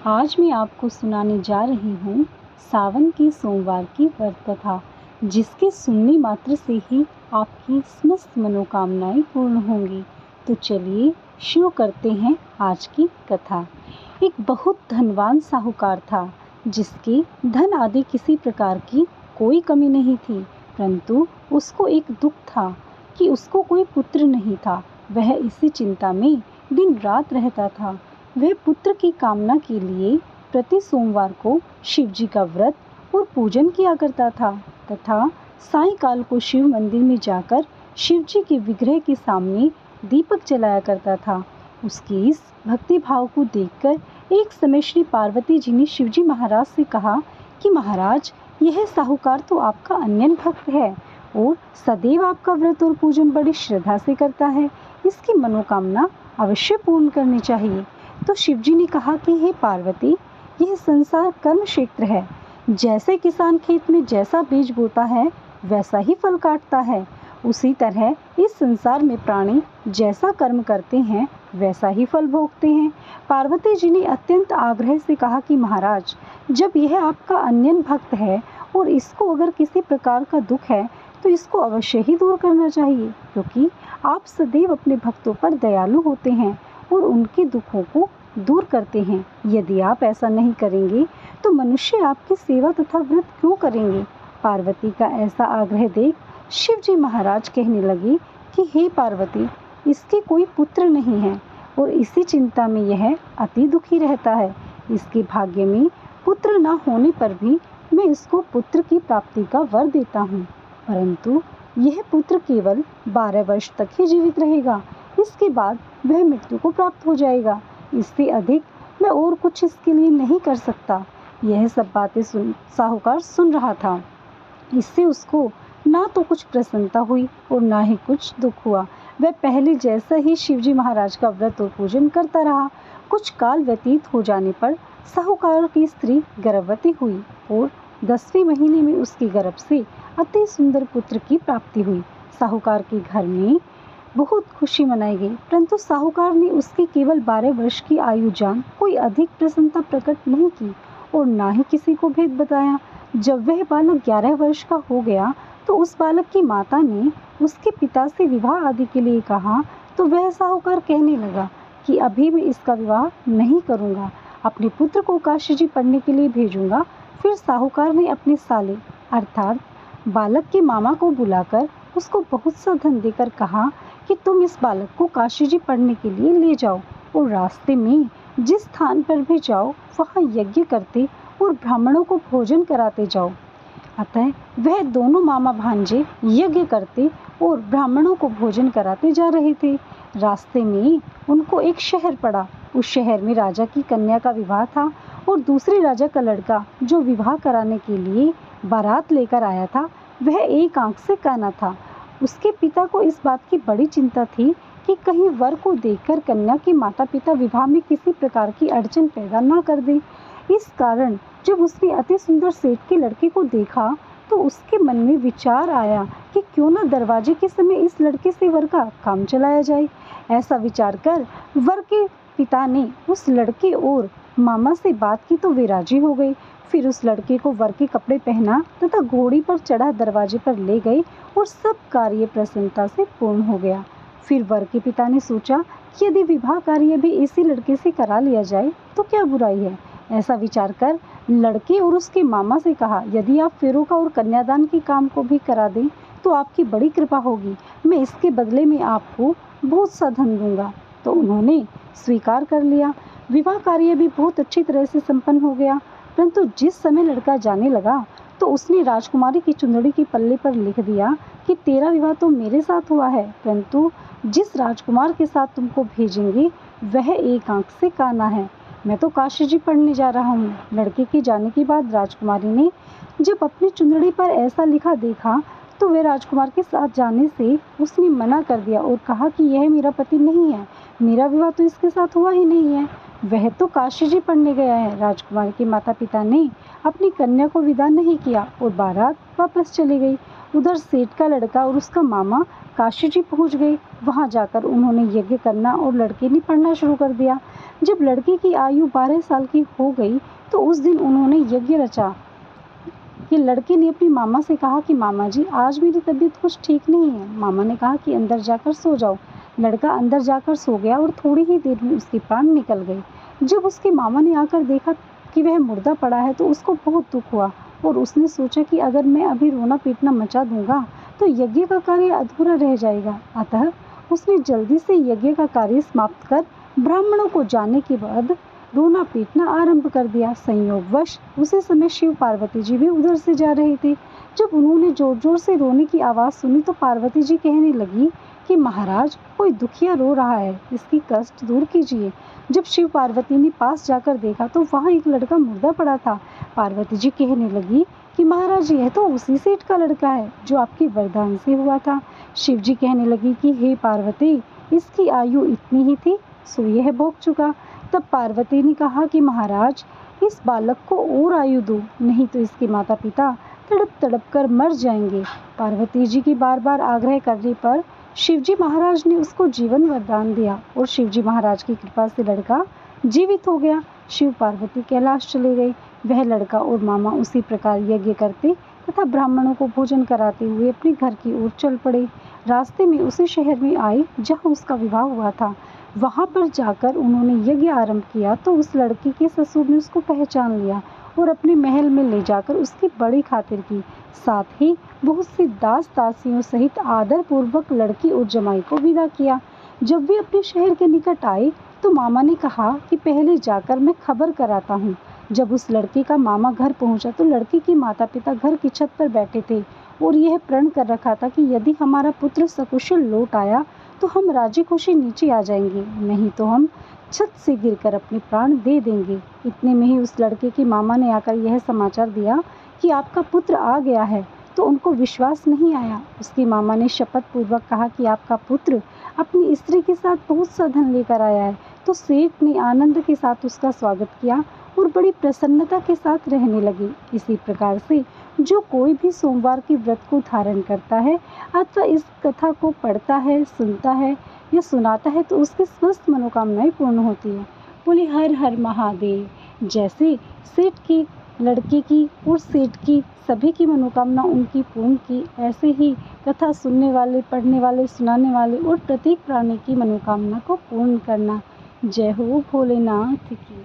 आज मैं आपको सुनाने जा रही हूँ सावन के सोमवार की व्रत कथा, जिसके सुनने मात्र से ही आपकी समस्त मनोकामनाएं पूर्ण होंगी। तो चलिए शुरू करते हैं आज की कथा। एक बहुत धनवान साहूकार था, जिसके धन आदि किसी प्रकार की कोई कमी नहीं थी, परंतु उसको एक दुख था कि उसको कोई पुत्र नहीं था। वह इसी चिंता में दिन रात रहता था। वह पुत्र की कामना के लिए प्रति सोमवार को शिव जी का व्रत और पूजन किया करता था तथा सायंकाल को शिव मंदिर में जाकर शिव जी के विग्रह के सामने दीपक जलाया करता था। उसके इस भक्ति भाव को देखकर एक समय श्री पार्वती जी ने शिव जी महाराज से कहा कि महाराज, यह साहूकार तो आपका अन्यन भक्त है और सदैव आपका व्रत और पूजन बड़ी श्रद्धा से करता है। इसकी मनोकामना अवश्य पूर्ण करनी चाहिए। तो शिव जी ने कहा कि हे पार्वती, यह संसार कर्म क्षेत्र है। जैसे किसान खेत में जैसा बीज बोता है वैसा ही फल काटता है, उसी तरह इस संसार में प्राणी जैसा कर्म करते हैं वैसा ही फल भोगते हैं। पार्वती जी ने अत्यंत आग्रह से कहा कि महाराज, जब यह आपका अन्यन भक्त है और इसको अगर किसी प्रकार का दुख है तो इसको अवश्य ही दूर करना चाहिए, क्योंकि आप सदैव अपने भक्तों पर दयालु होते हैं और उनके दुखों को दूर करते हैं। यदि आप ऐसा नहीं करेंगे तो मनुष्य आपकी सेवा तथा व्रत क्यों करेंगे। पार्वती का ऐसा आग्रह देख शिव जी महाराज कहने लगे कि हे पार्वती, इसके कोई पुत्र नहीं है और इसी चिंता में यह अति दुखी रहता है। इसके भाग्य में पुत्र न होने पर भी मैं इसको पुत्र की प्राप्ति का वर देता हूँ, परंतु यह पुत्र केवल 12 वर्ष तक ही जीवित रहेगा। इसके बाद वह मृत्यु को प्राप्त हो जाएगा। इससे अधिक मैं और कुछ इसके लिए नहीं कर सकता। यह सब बातें साहूकार सुन रहा था। इससे उसको ना तो कुछ प्रसन्नता हुई और ना ही कुछ दुख हुआ। वह पहले जैसा ही शिवजी महाराज का व्रत और पूजन करता रहा। कुछ काल व्यतीत हो जाने पर साहूकार की स्त्री गर्भवती हुई और 10वें महीने में उसके गर्भ से अति सुंदर पुत्र की प्राप्ति हुई। साहूकार के घर में बहुत खुशी मनाई गई, परंतु साहूकार ने उसके केवल 12 वर्ष की आयु जान कोई अधिक प्रसन्नता प्रकट नहीं की और ना ही किसी को भेद बताया। जब वह बालक 11 वर्ष का हो गया तो उस बालक की माता ने उसके पिता से विवाह आदि के लिए कहा, तो वह साहूकार कहने लगा कि अभी मैं इसका विवाह नहीं करूँगा, अपने पुत्र को काशी जी पढ़ने के लिए भेजूँगा। फिर साहूकार ने अपने साले अर्थात बालक के मामा को बुलाकर उसको बहुत सा धन देकर कहा कि तुम इस बालक को काशी जी पढ़ने के लिए ले जाओ और रास्ते में जिस स्थान पर भी जाओ वहाँ यज्ञ करते और ब्राह्मणों को भोजन कराते जाओ। अतः वह दोनों मामा भांजे यज्ञ करते और ब्राह्मणों को भोजन कराते जा रहे थे। रास्ते में उनको एक शहर पड़ा। उस शहर में राजा की कन्या का विवाह था और दूसरे राजा का लड़का जो विवाह कराने के लिए बारात लेकर आया था वह एक आंख से काना था। उसके पिता को इस बात की बड़ी चिंता थी कि कहीं वर को देखकर कन्या के माता पिता विवाह में किसी प्रकार की अड़चन पैदा न कर दे। इस कारण जब उसने अति सुंदर सेठ के लड़के को देखा तो उसके मन में विचार आया कि क्यों न दरवाजे के समय इस लड़के से वर का काम चलाया जाए। ऐसा विचार कर वर के पिता ने उस लड़के और मामा से बात की तो वे राजी हो गए। फिर उस लड़के को वर के कपड़े पहना तथा घोड़ी पर चढ़ा दरवाजे पर ले गए और सब कार्य प्रसन्नता से पूर्ण हो गया। फिर वर के पिता ने सोचा कि यदि विवाह कार्य भी इसी लड़के से करा लिया जाए तो क्या बुराई है। ऐसा विचार कर लड़के और उसके मामा से कहा, यदि आप फेरों का और कन्यादान के काम को भी करा दें तो आपकी बड़ी कृपा होगी। मैं इसके बदले में आपको बहुत सा धन दूंगा। तो उन्होंने स्वीकार कर लिया। विवाह कार्य भी बहुत अच्छी तरह से संपन्न हो गया, परंतु जिस समय लड़का जाने लगा तो उसने राजकुमारी की चुंदड़ी के पल्ले पर लिख दिया कि तेरा विवाह तो मेरे साथ हुआ है, परंतु जिस राजकुमार के साथ तुमको भेजेंगे वह एक आंख से काना है। मैं तो काशी जी पढ़ने जा रहा हूँ। लड़के के जाने के बाद राजकुमारी ने जब अपनी चुंदड़ी पर ऐसा लिखा देखा तो वह राजकुमार के साथ जाने से उसने मना कर दिया और कहा कि यह मेरा पति नहीं है, मेरा विवाह तो इसके साथ हुआ ही नहीं है, वह तो काशी जी पढ़ने गया है। राजकुमारी के माता पिता ने अपनी कन्या को विदा नहीं किया और बारात वापस चली गई उधर सेठ का लड़का और उसका मामा काशी जी पहुँच गए। वहाँ जाकर उन्होंने यज्ञ करना और लड़के ने पढ़ना शुरू कर दिया। जब लड़के की आयु 12 साल की हो गई तो उस दिन उन्होंने यज्ञ रचा कि लड़के ने अपनी मामा से कहा कि मामा जी, आज मेरी तबीयत कुछ ठीक नहीं है। मामा ने कहा कि अंदर जाकर सो जाओ। लड़का अंदर जाकर सो गया और थोड़ी ही देर में उसके प्राण निकल गए। जब उसके मामा ने आकर देखा कि वह मुर्दा पड़ा है तो उसको बहुत दुख हुआ और उसने सोचा कि अगर मैं अभी रोना पीटना मचा दूंगा तो यज्ञ का कार्य अधूरा रह जाएगा। अतः उसने जल्दी से यज्ञ का कार्य समाप्त कर ब्राह्मणों को जाने के बाद रोना पीटना आरंभ कर दिया। संयोगवश उसी समय शिव पार्वती जी भी उधर से जा रहे थे। जब उन्होंने जोर जोर से रोने की आवाज़ सुनी तो पार्वती जी कहने लगी कि महाराज, कोई दुखिया रो रहा है, इसकी कष्ट दूर कीजिए। जब शिव पार्वती ने पास जाकर देखा तो वहाँ एक लड़का मुर्दा पड़ा था। पार्वती जी कहने लगी कि महाराज, यह तो उसी सेठ का लड़का है जो आपके वरदान से हुआ था। शिव जी कहने लगी कि हे पार्वती, इसकी आयु इतनी ही थी, सो यह भोग चुका। तब पार्वती ने कहा कि महाराज, इस बालक को और आयु दो, नहीं तो इसके माता पिता तड़प तड़प कर मर जाएंगे। पार्वती जी की बार बार आग्रह करने पर शिवजी महाराज ने उसको जीवन वरदान दिया और शिवजी महाराज की कृपा से लड़का जीवित हो गया। शिव पार्वती कैलाश चले गए। वह लड़का और मामा उसी प्रकार यज्ञ करते तथा ब्राह्मणों को भोजन कराते हुए अपने घर की ओर चल पड़े। रास्ते में उसी शहर में आए जहाँ उसका विवाह हुआ था। वहाँ पर जाकर उन्होंने यज्ञ आरंभ किया तो उस लड़की के ससुर ने उसको पहचान लिया और अपने महल में ले जाकर उसकी बड़ी खातिर की। साथ ही बहुत सी दास दासियों सहित आदर पूर्वक लड़की और जमाई को विदा किया। जब वे अपने शहर के निकट आए तो मामा ने कहा कि पहले जाकर मैं खबर कराता हूँ। जब उस लड़के का मामा घर पहुँचा तो लड़के के माता पिता घर की छत पर बैठे थे और यह प्रण कर रखा था कि यदि हमारा पुत्र सकुशल लौट आया तो हम राजी खुशी नीचे आ जाएंगे, नहीं तो हम छत से गिरकर अपने प्राण दे देंगे। इतने में ही उस लड़के के मामा ने आकर यह समाचार दिया कि आपका पुत्र आ गया है, तो उनको विश्वास नहीं आया। उसके मामा ने शपथ पूर्वक कहा कि आपका पुत्र अपनी स्त्री के साथ बहुत सा धन लेकर आया है। तो सेठ ने आनंद के साथ उसका स्वागत किया और बड़ी प्रसन्नता के साथ रहने लगे। इसी प्रकार से जो कोई भी सोमवार के व्रत को धारण करता है अथवा इस कथा को पढ़ता है, सुनता है या सुनाता है तो उसकी समस्त मनोकामनाएं पूर्ण होती है। बोले हर हर महादेव। जैसे सेठ की लड़के की और सेठ की सभी की मनोकामना उनकी पूर्ण की, ऐसे ही कथा सुनने वाले, पढ़ने वाले, सुनाने वाले और प्रत्येक प्राणी की मनोकामना को पूर्ण करना। जय हो भोलेनाथ की।